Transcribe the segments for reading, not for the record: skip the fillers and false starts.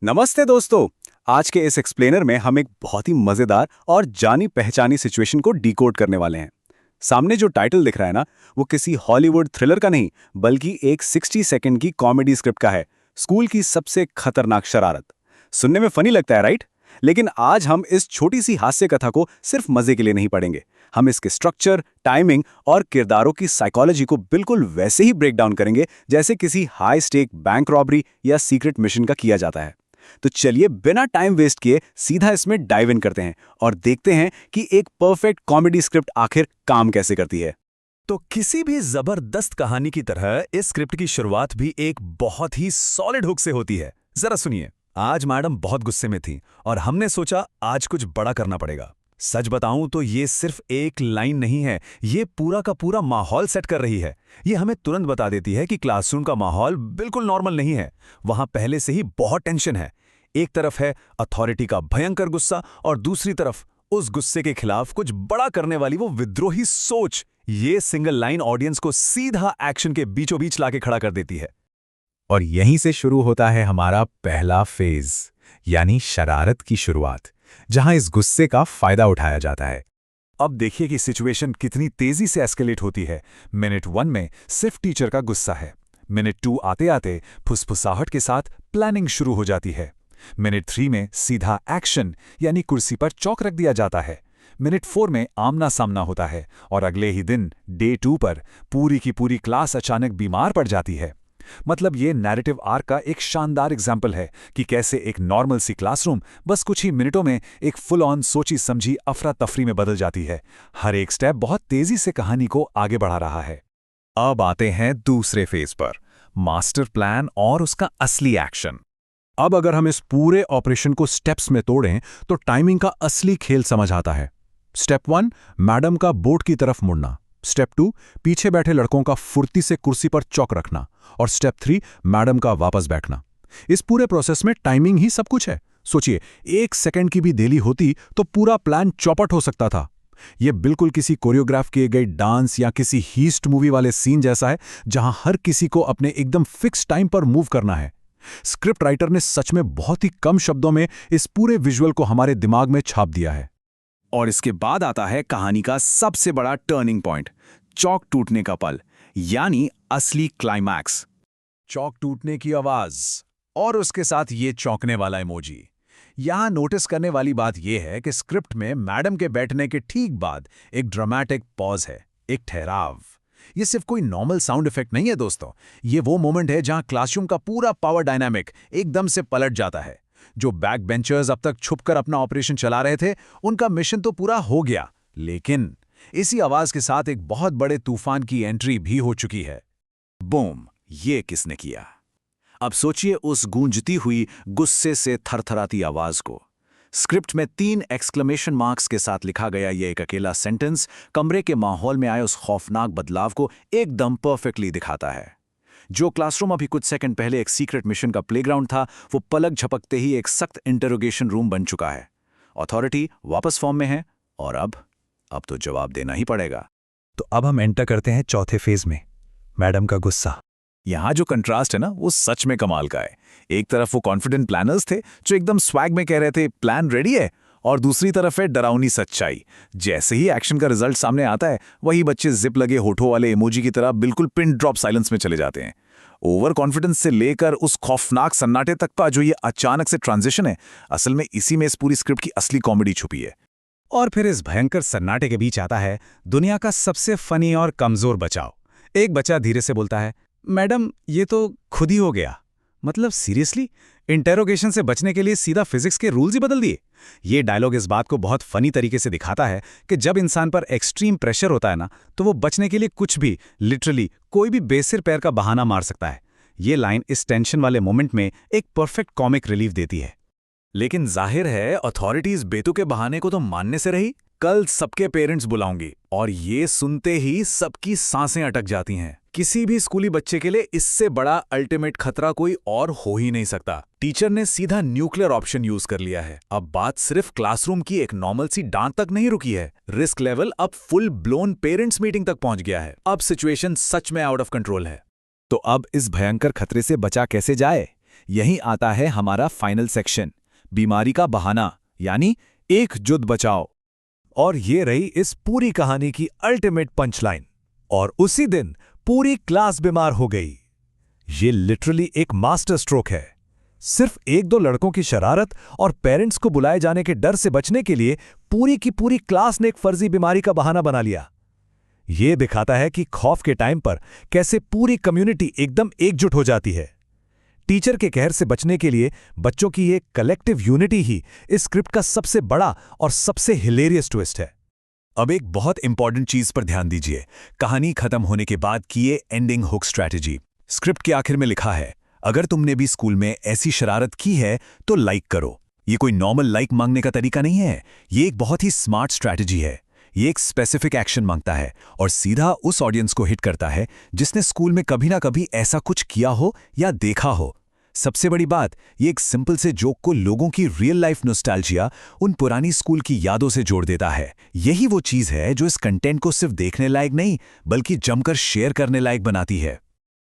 नमस्ते दोस्तों। आज के इस एक्सप्लेनर में हम एक बहुत ही मजेदार और जानी पहचानी सिचुएशन को डिकोड करने वाले हैं। सामने जो टाइटल दिख रहा है ना, वो किसी हॉलीवुड थ्रिलर का नहीं, बल्कि एक 60 सेकंड की कॉमेडी स्क्रिप्ट का है। स्कूल की सबसे खतरनाक शरारत। सुनने में फनी लगता है, राइट? लेकिन आज हम इस छोटी सी हास्य कथा को सिर्फ मजे के लिए नहीं पढ़ेंगे। हम इसके स्ट्रक्चर, टाइमिंग और किरदारों की साइकोलॉजी को बिल्कुल वैसे ही ब्रेक डाउन करेंगे जैसे किसी हाई स्टेक बैंक रॉबरी या सीक्रेट मिशन का किया जाता है। तो चलिए बिना टाइम वेस्ट किए सीधा इसमें डाइव इन करते हैं और देखते हैं कि एक परफेक्ट कॉमेडी स्क्रिप्ट आखिर काम कैसे करती है। तो किसी भी जबरदस्त कहानी की तरह इस स्क्रिप्ट की शुरुआत भी एक बहुत ही सॉलिड हुक से होती है। जरा सुनिए। आज मैडम बहुत गुस्से में थी और हमने सोचा आज कुछ बड़ा करना पड़ेगा। सच बताऊं तो ये सिर्फ एक लाइन नहीं है, ये पूरा का पूरा माहौल सेट कर रही है। ये हमें तुरंत बता देती है कि क्लासरूम का माहौल बिल्कुल नॉर्मल नहीं है। वहां पहले से ही बहुत टेंशन है। एक तरफ है अथॉरिटी का भयंकर गुस्सा और दूसरी तरफ उस गुस्से के खिलाफ कुछ बड़ा करने वाली वो विद्रोही सोच। ये सिंगल लाइन ऑडियंस को सीधा एक्शन के बीचों बीच लाके खड़ा कर देती है। और यहीं से शुरू होता है हमारा पहला फेज, यानी शरारत की शुरुआत, जहां इस गुस्से का फायदा उठाया जाता है। अब देखिए कि सिचुएशन कितनी तेजी से एस्केलेट होती है। मिनट 1 में सिर्फ टीचर का गुस्सा है। मिनट 2 आते आते फुसफुसाहट के साथ प्लानिंग शुरू हो जाती है। मिनट 3 में सीधा एक्शन, यानी कुर्सी पर चौक रख दिया जाता है। मिनट 4 में आमना सामना होता है और अगले ही दिन डे 2 पर पूरी की पूरी क्लास अचानक बीमार पड़ जाती है। मतलब ये नैरेटिव आर्क का एक शानदार एग्जाम्पल है कि कैसे एक नॉर्मल सी क्लासरूम बस कुछ ही मिनटों में एक फुल ऑन सोची समझी अफरा तफरी में बदल जाती है। हर एक स्टेप बहुत तेजी से कहानी को आगे बढ़ा रहा है। अब आते हैं दूसरे फेज पर, मास्टर प्लान और उसका असली एक्शन। अब अगर हम इस पूरे ऑपरेशन को स्टेप्स में तोड़ें तो टाइमिंग का असली खेल समझ आता है। स्टेप 1, मैडम का बोर्ड की तरफ मुड़ना। स्टेप 2, पीछे बैठे लड़कों का फुर्ती से कुर्सी पर चौक रखना। और स्टेप 3, मैडम का वापस बैठना। इस पूरे प्रोसेस में टाइमिंग ही सब कुछ है। सोचिए, 1 सेकंड की भी देरी होती तो पूरा प्लान चौपट हो सकता था। यह बिल्कुल किसी कोरियोग्राफ किए गए डांस या किसी हीस्ट मूवी वाले सीन जैसा है, जहां हर किसी को अपने एकदम फिक्स टाइम पर मूव करना है। स्क्रिप्ट राइटर ने सच में बहुत ही कम शब्दों में इस पूरे विजुअल को हमारे दिमाग में छाप दिया है। और इसके बाद आता है कहानी का सबसे बड़ा टर्निंग पॉइंट, चौक टूटने का पल, यानी असली क्लाइमैक्स। चौक टूटने की आवाज और उसके साथ ये चौंकने वाला इमोजी। यहां नोटिस करने वाली बात यह है कि स्क्रिप्ट में मैडम के बैठने के ठीक बाद एक ड्रामेटिक पॉज है, एक ठहराव। ये सिर्फ कोई नॉर्मल साउंड इफेक्ट नहीं है दोस्तों, ये वो मोमेंट है जहां क्लासरूम का पूरा पावर डायनामिक एकदम से पलट जाता है। जो बैक बेंचर्स अब तक छुपकर अपना ऑपरेशन चला रहे थे, उनका मिशन तो पूरा हो गया, लेकिन इसी आवाज के साथ एक बहुत बड़े तूफान की एंट्री भी हो चुकी है। बूम! ये किसने किया? अब सोचिए उस गूंजती हुई, गुस्से से थरथराती आवाज को। स्क्रिप्ट में 3 एक्सक्लेमेशन मार्क्स के साथ लिखा गया ये एक अकेला सेंटेंस कमरे के माहौल में आए उस खौफनाक बदलाव को एकदम परफेक्टली दिखाता है। जो क्लासरूम अभी कुछ सेकंड पहले एक सीक्रेट मिशन का प्लेग्राउंड था, वो पलक झपकते ही एक सख्त इंटरोगेशन रूम बन चुका है। अथॉरिटी वापस फॉर्म में है और अब तो जवाब देना ही पड़ेगा। तो अब हम एंटर करते हैं चौथे फेज में, मैडम का गुस्सा। यहां जो कंट्रास्ट है ना, वो सच में कमाल का है। एक तरफ वो कॉन्फिडेंट प्लानर्स थे जो एकदम स्वैग में कह रहे थे प्लान रेडी है, और दूसरी तरफ है डरावनी सच्चाई। जैसे ही एक्शन का रिजल्ट सामने आता है, वही बच्चे जिप लगे होठों वाले इमोजी की तरह बिल्कुल पिन ड्रॉप साइलेंस में चले जाते हैं। ओवर कॉन्फिडेंस से लेकर उस खौफनाक सन्नाटे तक का जो ये अचानक से ट्रांजिशन है, असल में इसी में इस पूरी स्क्रिप्ट की असली कॉमेडी छुपी है। और फिर इस भयंकर सन्नाटे के बीच आता है दुनिया का सबसे फनी और कमजोर बचाव। एक बच्चा धीरे से बोलता है, मैडम ये तो खुद ही हो गया। मतलब सीरियसली, इंटेरोगेशन से बचने के लिए सीधा फिजिक्स के रूल्स ही बदल दिए। ये डायलॉग इस बात को बहुत फनी तरीके से दिखाता है कि जब इंसान पर एक्सट्रीम प्रेशर होता है ना, तो वो बचने के लिए कुछ भी, लिटरली कोई भी बेसिर पैर का बहाना मार सकता है। ये लाइन इस टेंशन वाले मोमेंट में एक परफेक्ट कॉमिक रिलीफ देती है। लेकिन जाहिर है अथॉरिटीज बेतुके बहाने को तो मानने से रही। कल सबके पेरेंट्स बुलाऊंगी, और ये सुनते ही सबकी सांसें अटक जाती हैं। किसी भी स्कूली बच्चे के लिए इससे बड़ा अल्टीमेट खतरा कोई और हो ही नहीं सकता। टीचर ने सीधा न्यूक्लियर ऑप्शन यूज कर लिया है। अब बात सिर्फ क्लासरूम की एक नॉर्मल सी डांट तक नहीं रुकी है, रिस्क लेवल अब फुल ब्लोन पेरेंट्स मीटिंग तक पहुंच गया है। अब सिचुएशन सच में आउट ऑफ कंट्रोल है। तो अब इस भयंकर खतरे से बचा कैसे जाए? यहीं आता है हमारा फाइनल सेक्शन, बीमारी का बहाना, यानी एक जुद बचाओ। और ये रही इस पूरी कहानी की अल्टीमेट पंचलाइन। और उसी दिन पूरी क्लास बीमार हो गई। ये लिटरली एक मास्टर स्ट्रोक है। सिर्फ एक दो लड़कों की शरारत और पेरेंट्स को बुलाए जाने के डर से बचने के लिए पूरी की पूरी क्लास ने एक फर्जी बीमारी का बहाना बना लिया। ये दिखाता है कि खौफ के टाइम पर कैसे पूरी कम्युनिटी एकदम एकजुट हो जाती है। टीचर के कहर से बचने के लिए बच्चों की ये कलेक्टिव यूनिटी ही इस स्क्रिप्ट का सबसे बड़ा और सबसे हिलेरियस ट्विस्ट है। अब एक बहुत इंपॉर्टेंट चीज पर ध्यान दीजिए, कहानी खत्म होने के बाद की ये एंडिंग हुक स्ट्रैटेजी। स्क्रिप्ट के आखिर में लिखा है, अगर तुमने भी स्कूल में ऐसी शरारत की है तो लाइक करो। ये कोई नॉर्मल लाइक मांगने का तरीका नहीं है, ये एक बहुत ही स्मार्ट स्ट्रैटेजी है। ये एक स्पेसिफिक एक्शन मांगता है और सीधा उस ऑडियंस को हिट करता है जिसने स्कूल में कभी ना कभी ऐसा कुछ किया हो या देखा हो। सबसे बड़ी बात, ये एक सिंपल से जोक को लोगों की रियल लाइफ नॉस्टैल्जिया, उन पुरानी स्कूल की यादों से जोड़ देता है। यही वो चीज है जो इस कंटेंट को सिर्फ देखने लायक नहीं बल्कि जमकर शेयर करने लायक बनाती है।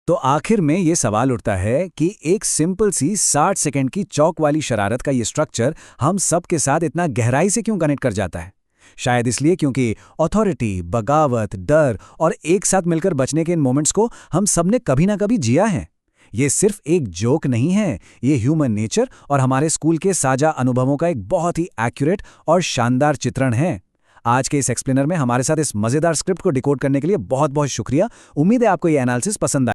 तो आखिर में ये सवाल उठता है कि एक सिंपल सी 60 सेकंड की चौक वाली शरारत का ये स्ट्रक्चर हम सब के साथ इतना गहराई से क्यों कनेक्ट कर जाता है? शायद इसलिए क्योंकि अथॉरिटी, बगावत, डर और एक साथ मिलकर बचने के इन मोमेंट्स को हम सब ने कभी ना कभी जिया है। ये सिर्फ एक जोक नहीं है, ये ह्यूमन नेचर और हमारे स्कूल के साझा अनुभवों का एक बहुत ही एक्यूरेट और शानदार चित्रण है। आज के इस एक्सप्लेनर में हमारे साथ इस मजेदार स्क्रिप्ट को डिकोड करने के लिए बहुत बहुत शुक्रिया। उम्मीद है आपको ये एनालिसिस पसंद आया।